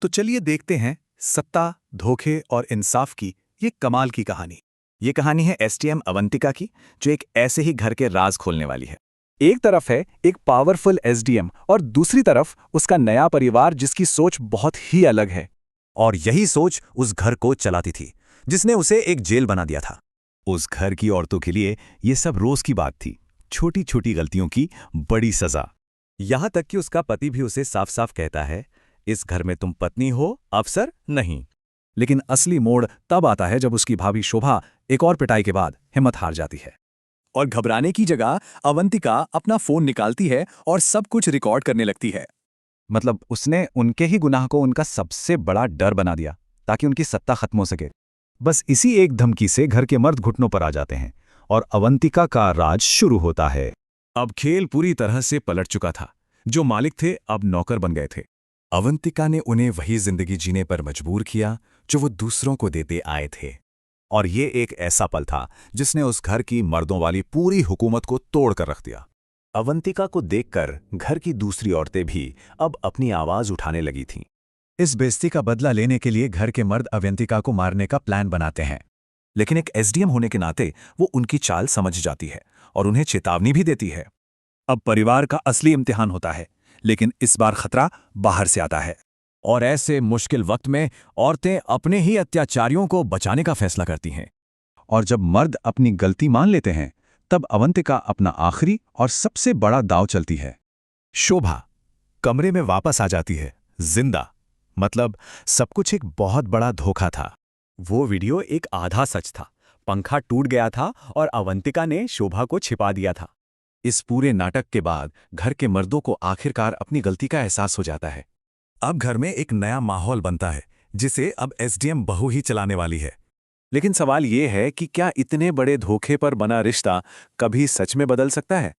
तो चलिए देखते हैं सत्ता, धोखे और इंसाफ की ये कमाल की कहानी। ये कहानी है एसटीएम अवंतिका की, जो एक ऐसे ही घर के राज खोलने वाली है। एक तरफ है एक पावरफुल एसडीएम और दूसरी तरफ उसका नया परिवार जिसकी सोच बहुत ही अलग है। और यही सोच उस घर को चलाती थी, जिसने उसे एक जेल बना दिया था। उस घर की औरतों के लिए ये सब रोज की बात थी, छोटी छोटी गलतियों की बड़ी सजा। यहां तक कि उसका पति भी उसे साफ साफ कहता है, इस घर में तुम पत्नी हो, अफसर नहीं। लेकिन असली मोड़ तब आता है जब उसकी भाभी शोभा एक और पिटाई के बाद हिम्मत हार जाती है। और घबराने की जगह अवंतिका अपना फोन निकालती है और सब कुछ रिकॉर्ड करने लगती है। मतलब उसने उनके ही गुनाह को उनका सबसे बड़ा डर बना दिया, ताकि उनकी सत्ता खत्म हो सके। बस इसी एक धमकी से घर के मर्द घुटनों पर आ जाते हैं और अवंतिका का राज शुरू होता है। अब खेल पूरी तरह से पलट चुका था। जो मालिक थे अब नौकर बन गए थे। अवंतिका ने उन्हें वही जिंदगी जीने पर मजबूर किया जो वो दूसरों को देते आए थे। और ये एक ऐसा पल था जिसने उस घर की मर्दों वाली पूरी हुकूमत को तोड़ कर रख दिया। अवंतिका को देखकर घर की दूसरी औरतें भी अब अपनी आवाज उठाने लगी थीं। इस बेइज्जती का बदला लेने के लिए घर के मर्द अवंतिका को मारने का प्लान बनाते हैं। लेकिन एक एसडीएम होने के नाते वो उनकी चाल समझ जाती है और उन्हें चेतावनी भी देती है। अब परिवार का असली इम्तिहान होता है, लेकिन इस बार खतरा बाहर से आता है। और ऐसे मुश्किल वक्त में औरतें अपने ही अत्याचारियों को बचाने का फैसला करती हैं। और जब मर्द अपनी गलती मान लेते हैं, तब अवंतिका अपना आखिरी और सबसे बड़ा दांव चलती है। शोभा कमरे में वापस आ जाती है, जिंदा। मतलब सब कुछ एक बहुत बड़ा धोखा था। वो वीडियो एक आधा सच था। पंखा टूट गया था और अवंतिका ने शोभा को छिपा दिया था। इस पूरे नाटक के बाद घर के मर्दों को आखिरकार अपनी गलती का एहसास हो जाता है। अब घर में एक नया माहौल बनता है, जिसे अब एसडीएम बहू ही चलाने वाली है। लेकिन सवाल ये है कि क्या इतने बड़े धोखे पर बना रिश्ता कभी सच में बदल सकता है?